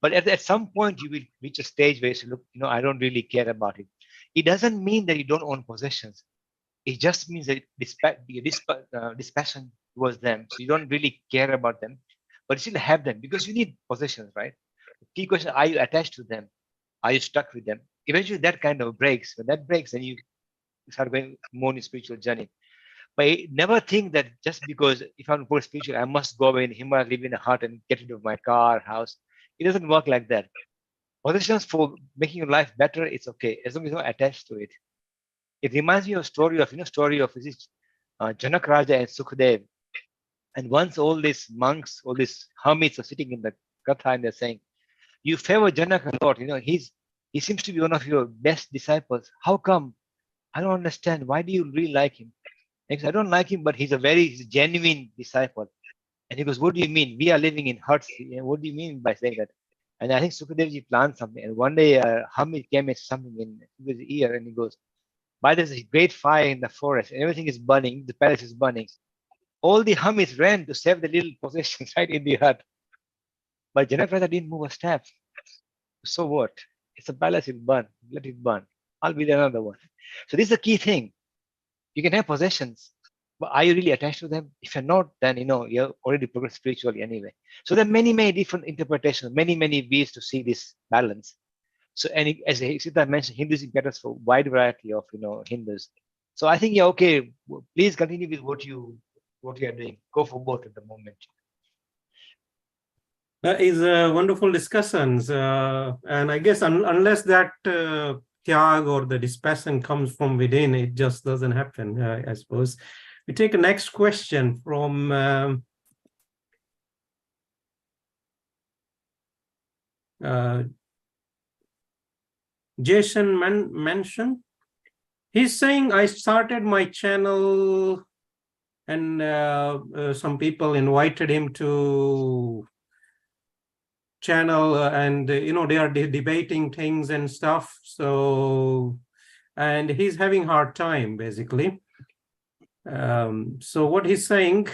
But at some point, you will reach a stage where you say, look, I don't really care about it. It doesn't mean that you don't own possessions. It just means that dispassion towards them. So you don't really care about them, but you still have them because you need possessions, right? The key question, are you attached to them? Are you stuck with them? Eventually that kind of breaks. When that breaks, then you start going more in spiritual journey. But never think that just because if I'm more spiritual, I must go away in Himalaya, live in a hut and get rid of my car, house. It doesn't work like that. Possessions for making your life better, it's okay, as long as you're not attached to it. It reminds me of story of Janak Raja and Sukhdev. And once all these monks, all these hermits are sitting in the Katha and they're saying, you favor Janak a lot, he seems to be one of your best disciples. How come? I don't understand. Why do you really like him? And he said, I don't like him, but he's a genuine disciple. And he goes, what do you mean? We are living in huts. What do you mean by saying that? And I think Sukadevji planned something. And one day, hermit came and something in his ear, and he goes, But there's a great fire in the forest, and everything is burning, the palace is burning. All the Hamis ran to save the little possessions right in the hut. But Janakrata didn't move a step. So what? It's a palace, it'll burn. Let it burn. I'll be another one. So this is the key thing. You can have possessions, but are you really attached to them? If you're not, then you're already progressed spiritually anyway. So there are many, many different interpretations, many, many ways to see this balance. So, and as Sita mentioned, Hinduism caters for a wide variety of Hindus. So I think okay. Please continue with what you are doing. Go for both at the moment. That is wonderful discussions, and I guess unless that tyag or the dispassion comes from within, it just doesn't happen. I suppose. We take a next question from Jason Mansion. He's saying, I started my channel and some people invited him to channel and they are debating things and stuff. So, and he's having hard time basically. So what he's saying,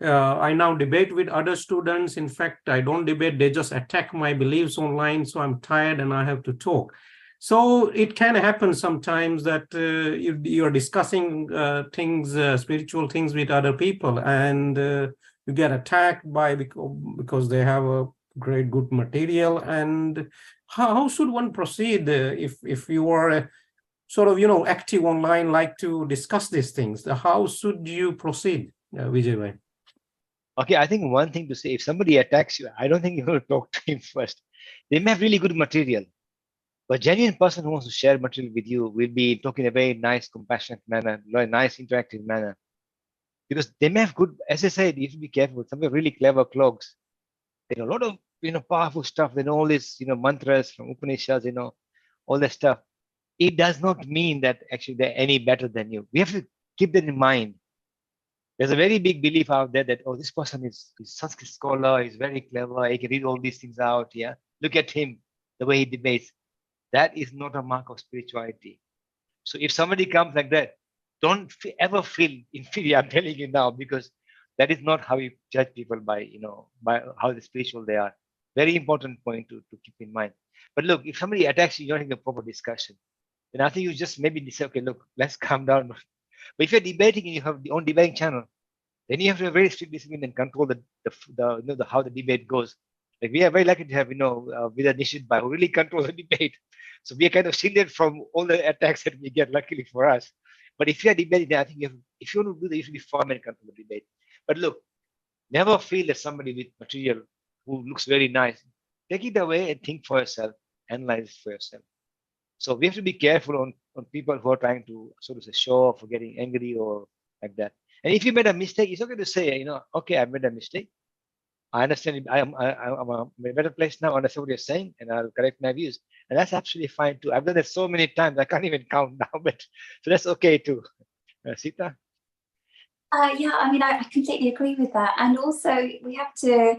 I now debate with other students. In fact, I don't debate, they just attack my beliefs online. So I'm tired and I have to talk. So it can happen sometimes that you're discussing things, spiritual things with other people, and you get attacked by because they have a great good material. And how should one proceed if you are sort of active online, like to discuss these things? How should you proceed, Vijay? Okay, I think one thing to say, if somebody attacks you, I don't think you will talk to him first. They may have really good material. But a genuine person who wants to share material with you will be talking in a very nice, compassionate manner, very nice, interactive manner. Because they may have good, as I said, you have to be careful. Some are really clever clogs. They know a lot of powerful stuff. They know all these mantras from Upanishads, all that stuff. It does not mean that actually they're any better than you. We have to keep that in mind. There's a very big belief out there that, oh, this person is Sanskrit scholar, he's very clever, he can read all these things out. Yeah, look at him, the way he debates. That is not a mark of spirituality. So if somebody comes like that, don't ever feel inferior. I'm telling you now, because that is not how you judge people by how spiritual they are. Very important point to keep in mind. But look, if somebody attacks you, you're not having a proper discussion, then I think you just maybe say, okay, look, let's calm down. But if you're debating and you have your own debating channel, then you have to have very strict discipline and control the how the debate goes. Like we are very lucky to have Vidya Nishidbhai who really controls the debate. So we are kind of shielded from all the attacks that we get, luckily for us. But if you are debating, I think if you want to do that, you should be firm and control the debate. But look, never feel that somebody with material who looks very nice, take it away and think for yourself, analyze it for yourself. So we have to be careful on people who are trying to sort of say show off or getting angry or like that. And if you made a mistake, it's okay to say, okay, I made a mistake. I understand. I'm in a better place now. I understand what you're saying, and I'll correct my views. And that's absolutely fine too. I've done that so many times, I can't even count now. But so that's okay too. Sita? Yeah, I mean, I completely agree with that. And also, we have to,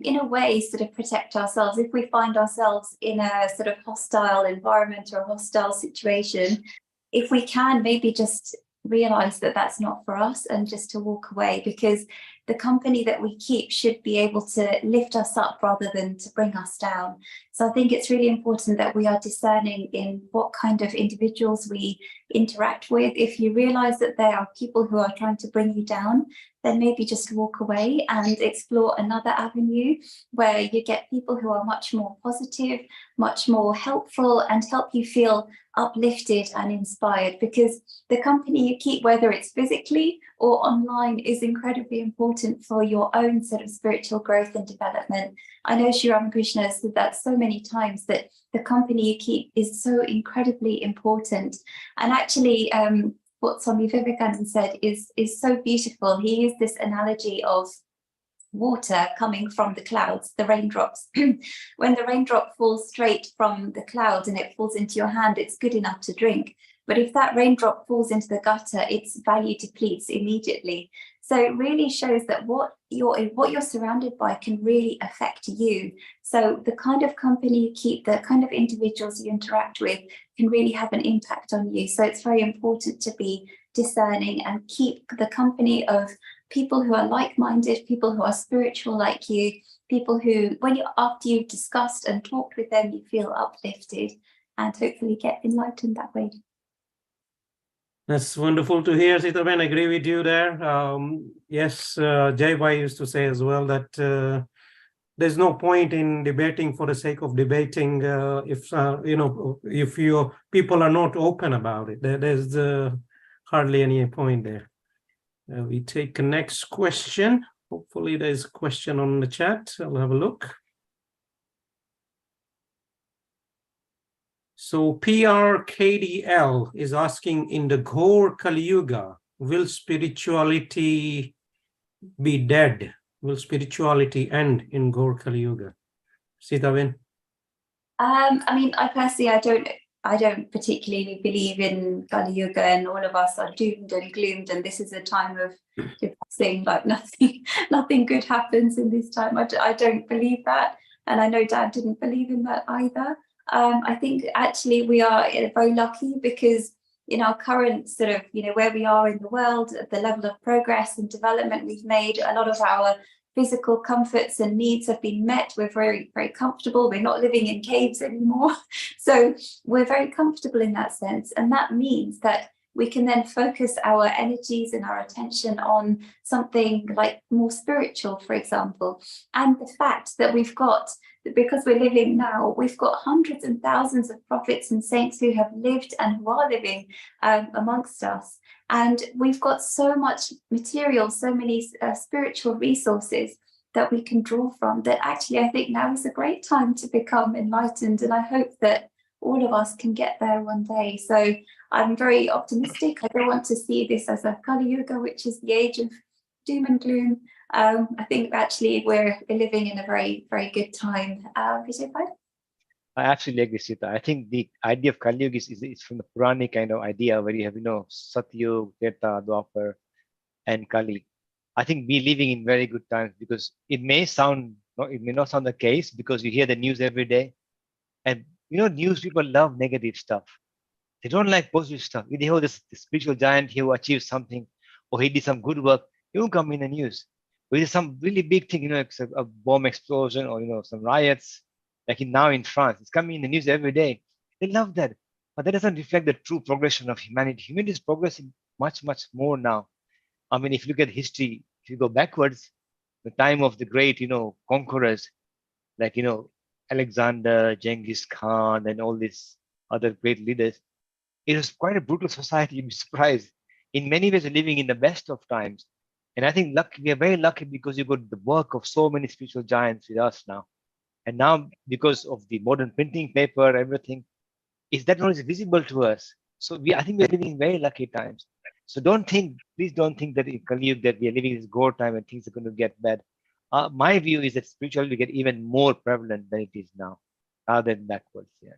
in a way, sort of protect ourselves. If we find ourselves in a sort of hostile environment or a hostile situation, if we can maybe just realize that that's not for us and just to walk away, because the company that we keep should be able to lift us up rather than to bring us down. So I think it's really important that we are discerning in what kind of individuals we interact with. If you realize that there are people who are trying to bring you down, then maybe just walk away and explore another avenue where you get people who are much more positive, much more helpful, and help you feel uplifted and inspired, because the company you keep, whether it's physically or online, is incredibly important for your own sort of spiritual growth and development. I know Sri Ramakrishna has said that so many times, that the company you keep is so incredibly important. And actually, what Swami Vivekananda said is so beautiful. He used this analogy of water coming from the clouds, the raindrops. When the raindrop falls straight from the cloud and it falls into your hand, it's good enough to drink. But if that raindrop falls into the gutter, its value depletes immediately. So it really shows that what you're surrounded by can really affect you. So the kind of company you keep, the kind of individuals you interact with can really have an impact on you. So it's very important to be discerning and keep the company of people who are like-minded, people who are spiritual like you, people who, after you've discussed and talked with them, you feel uplifted and hopefully get enlightened that way. That's wonderful to hear, Sitaben. I agree with you there. Yes, Jai Bhai used to say as well that there's no point in debating for the sake of debating if your people are not open about it. There's hardly any point there. We take the next question. Hopefully there's a question on the chat. I'll have a look. So PRKDL is asking, in the Ghor Kali Yuga, will spirituality be dead? Will spirituality end in Ghor Kali Yuga? Sitaben? I mean, I personally, I don't particularly believe in Kali Yuga, and all of us are doomed and gloomed, and this is a time of depressing, like nothing good happens in this time. I don't believe that, and I know Dad didn't believe in that either. I think actually we are very lucky because in our current sort of, where we are in the world, the level of progress and development we've made, a lot of our physical comforts and needs have been met. We're very, very comfortable. We're not living in caves anymore. So we're very comfortable in that sense. And that means that we can then focus our energies and our attention on something like more spiritual, for example. And the fact that because we're living now, we've got hundreds and thousands of prophets and saints who have lived and who are living amongst us. And we've got so much material, so many spiritual resources that we can draw from, that actually I think now is a great time to become enlightened. And I hope that all of us can get there one day. So I'm very optimistic. I don't want to see this as a Kali Yuga, which is the age of doom and gloom. I think actually we're living in a very, very good time. Vijay Bhai? I absolutely agree, Sita. I think the idea of Kali Yuga is from the Puranic kind of idea where you have, Satyug, Treta, Dwapar, and Kali. I think we're living in very good times because it may not sound the case because you hear the news every day. And, news people love negative stuff. They don't like positive stuff. If they hear this spiritual giant here who achieved something or he did some good work, it won't come in the news. But it's some really big thing, it's a bomb explosion or, some riots. Like now in France, it's coming in the news every day. They love that. But that doesn't reflect the true progression of humanity. Humanity is progressing much, much more now. I mean, if you look at history, if you go backwards, the time of the great, conquerors, like, Alexander, Genghis Khan, and all these other great leaders, it was quite a brutal society. You'd be surprised. In many ways, we're living in the best of times. And I think we are very lucky because you got the work of so many spiritual giants with us now. And now, because of the modern printing paper, everything, is that knowledge visible to us? So I think we're living in very lucky times. So please don't think that in Kali Yuga that we are living in this Ghor time and things are going to get bad. My view is that spirituality will get even more prevalent than it is now, rather than backwards. Yeah.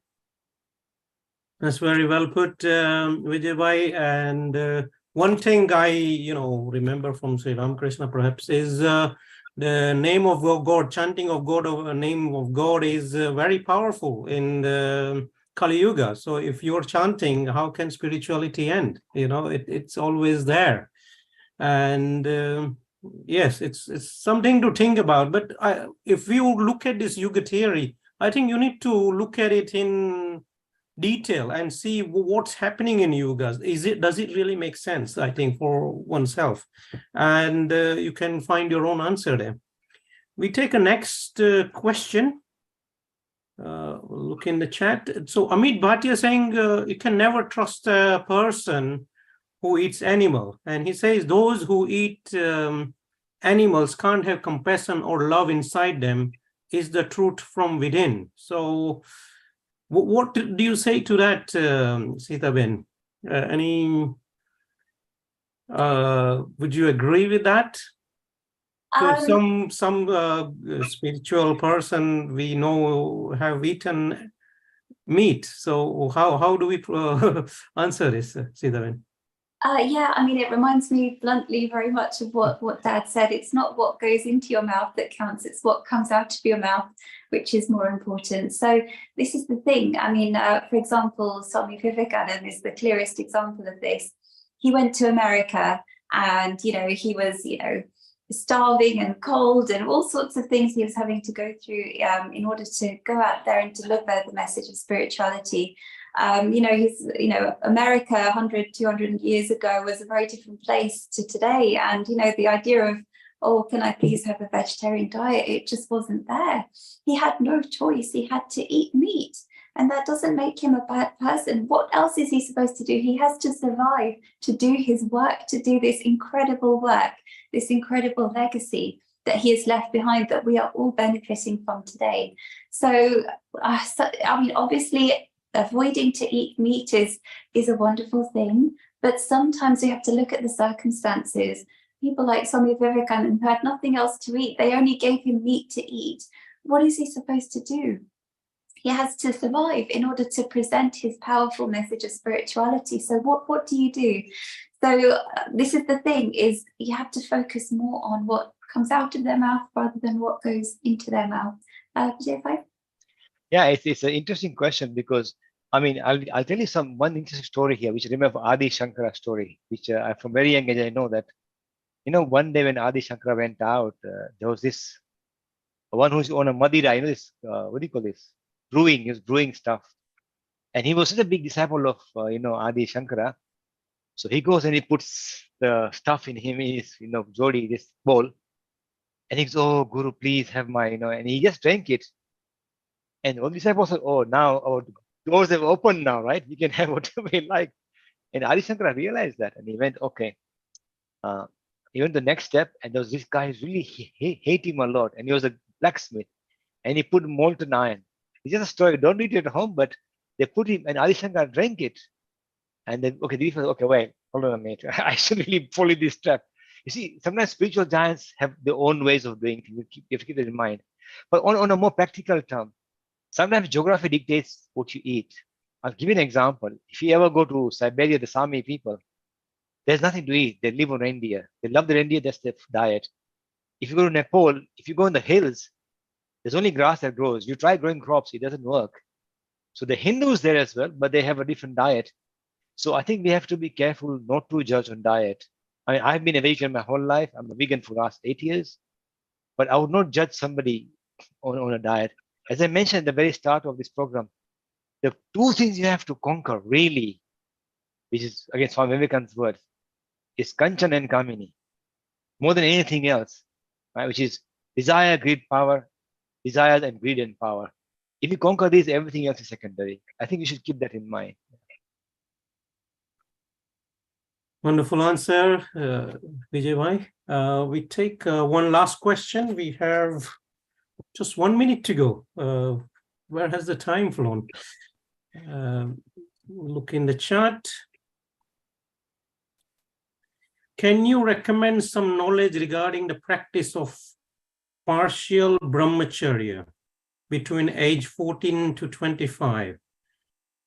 That's very well put, Vijay Bhai. And one thing I, remember from Sri Ramakrishna perhaps is the name of God, chanting of God, name of God is very powerful in the Kali Yuga. So if you're chanting, how can spirituality end? It's always there. And yes, it's something to think about. But if you look at this Yuga theory, I think you need to look at it in detail and see what's happening in yugas. Does it really make sense, I think, for oneself? And you can find your own answer there. We take a next question. We'll look in the chat. So Amit Bhatia saying you can never trust a person who eats animal. And he says those who eat animals can't have compassion or love inside them. Is the truth from within? So what do you say to that, Sitaben? Would you agree with that? So some spiritual person we know have eaten meat. So how do we answer this, Sitaben? Yeah, I mean, it reminds me bluntly very much of what Dad said. It's not what goes into your mouth that counts, it's what comes out of your mouth, which is more important. So this is the thing. I mean, for example, Swami Vivekananda is the clearest example of this. He went to America and, he was, starving and cold and all sorts of things he was having to go through in order to go out there and deliver the message of spirituality. America 100, 200 years ago was a very different place to today. And, the idea of, oh, can I please have a vegetarian diet? It just wasn't there. He had no choice. He had to eat meat. And that doesn't make him a bad person. What else is he supposed to do? He has to survive, to do his work, to do this incredible work, this incredible legacy that he has left behind that we are all benefiting from today. So obviously, avoiding to eat meat is a wonderful thing, but sometimes we have to look at the circumstances. People like Swami Vivekananda who had nothing else to eat, they only gave him meat to eat. What is he supposed to do? He has to survive in order to present his powerful message of spirituality. So what do you do? So this is the thing, is you have to focus more on what comes out of their mouth rather than what goes into their mouth. Vijay? Yeah, it's an interesting question because I'll tell you one interesting story here, which I remember Adi Shankara story, which from very young age I know that, one day when Adi Shankara went out, there was this one who's on a Madira, this what do you call this? Brewing, he was brewing stuff, and he was such a big disciple of Adi Shankara. So he goes and he puts the stuff in his jodi, this bowl, and he goes, "Oh Guru, please have my," and he just drank it. And one disciple said, "Oh, now our doors have opened now, right? We can have whatever we like." And Adi Shankara realized that, and he went, "Okay." He went the next step, and there was this guy who really hate him a lot, and he was a blacksmith, and he put molten iron. It's just a story. Don't read it at home, but they put him, and Adi Shankara drank it. And then, wait, hold on a minute. I shouldn't really follow this trap. You see, sometimes spiritual giants have their own ways of doing things. You have to keep that in mind. But on a more practical term, sometimes geography dictates what you eat. I'll give you an example. If you ever go to Siberia, the Sami people, there's nothing to eat. They live on reindeer. They love the reindeer. That's their diet. If you go to Nepal, if you go in the hills, there's only grass that grows. You try growing crops, it doesn't work. So the Hindus there as well, but they have a different diet. So I think we have to be careful not to judge on diet. I've been a vegan my whole life. I'm a vegan for the last 8 years, but I would not judge somebody on a diet. As I mentioned at the very start of this program, the two things you have to conquer really, which is again Swami Vivekananda's words, is Kanchan and Kamini, more than anything else, right? Which is desire, greed, power, desires and greed and power. If you conquer these, everything else is secondary. I think you should keep that in mind. Wonderful answer, Vijay bhai. We take one last question. We have just 1 minute to go. Where has the time flown? Look in the chat. Can you recommend some knowledge regarding the practice of partial brahmacharya between age 14 to 25?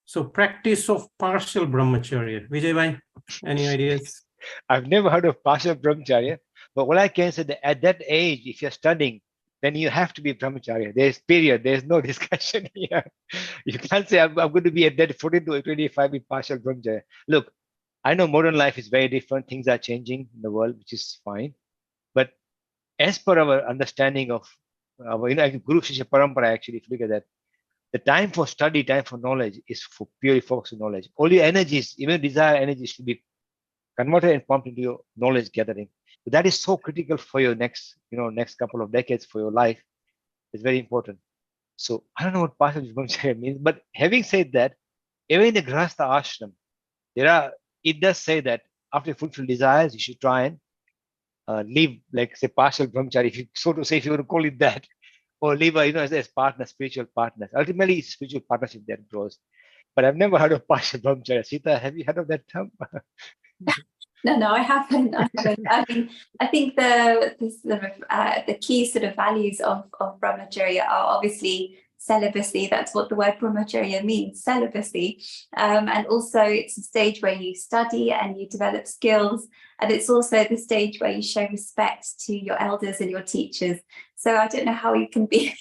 So practice of partial brahmacharya. Vijay bhai, any ideas? I've never heard of partial brahmacharya, but what I can say that at that age, if you're studying, then you have to be brahmacharya. There's period. There's no discussion here. You can't say I'm going to be at that 14 to 25 with partial brahmacharya. Look, I know modern life is very different. Things are changing in the world, which is fine. But as per our understanding of our, Guru Shishya Parampara, actually, if you look at that, the time for study, time for knowledge is for purely focused on knowledge. All your energies, even desire energies, should be converted and pumped into your knowledge gathering. But that is so critical for your next couple of decades for your life. It's very important. So I don't know what partial brahmacharya means, but having said that, even in the Grihastha ashram, it does say that after you fulfill desires, you should try and live like say partial brahmacharya, if you so to say, if you want to call it that, or live as partners, spiritual partners. Ultimately, it's spiritual partnership that grows. But I've never heard of partial brahmacharya. Sita, have you heard of that term? No, I haven't. I mean, I think the key sort of values of brahmacharya are obviously celibacy. That's what the word brahmacharya means, celibacy. And also it's a stage where you study and you develop skills. And it's also the stage where you show respect to your elders and your teachers. So I don't know how you can be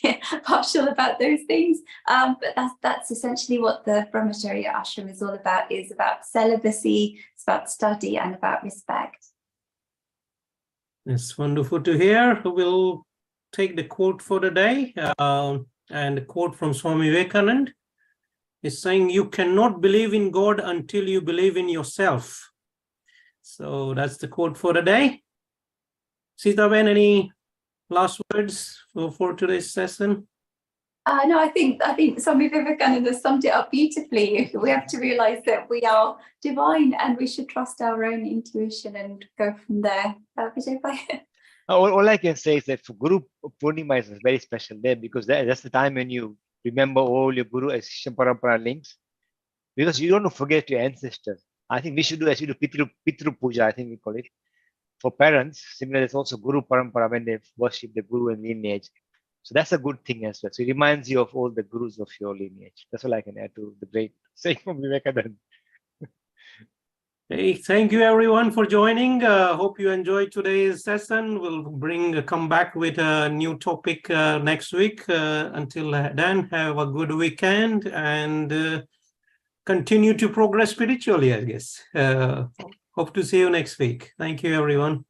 partial about those things, but that's essentially what the Brahmacharya ashram is all about. Is about celibacy, it's about study, and about respect. It's wonderful to hear. We'll take the quote for the day, and the quote from Swami Vivekananda is saying, "You cannot believe in God until you believe in yourself." So that's the quote for the day. Sitaben, any last words for today's session? No, I think Swami Vivekananda summed it up beautifully. We have to realize that we are divine and we should trust our own intuition and go from there. Vijay Bhai? All I can say is that for Guru Purnima is a very special day, because that's the time when you remember all your Guru as Shishya Parampara links, because you don't want to forget your ancestors. I think we should do, as we do Pitru Puja, I think we call it. For parents, similarly, there's also Guru Parampara when they worship the Guru and lineage. So that's a good thing as well. So it reminds you of all the Gurus of your lineage. That's all I can add to the great saying from Vivekananda. Hey, thank you everyone for joining. Hope you enjoyed today's session. We'll come back with a new topic next week. Until then, have a good weekend and continue to progress spiritually, I guess. Hope to see you next week. Thank you, everyone.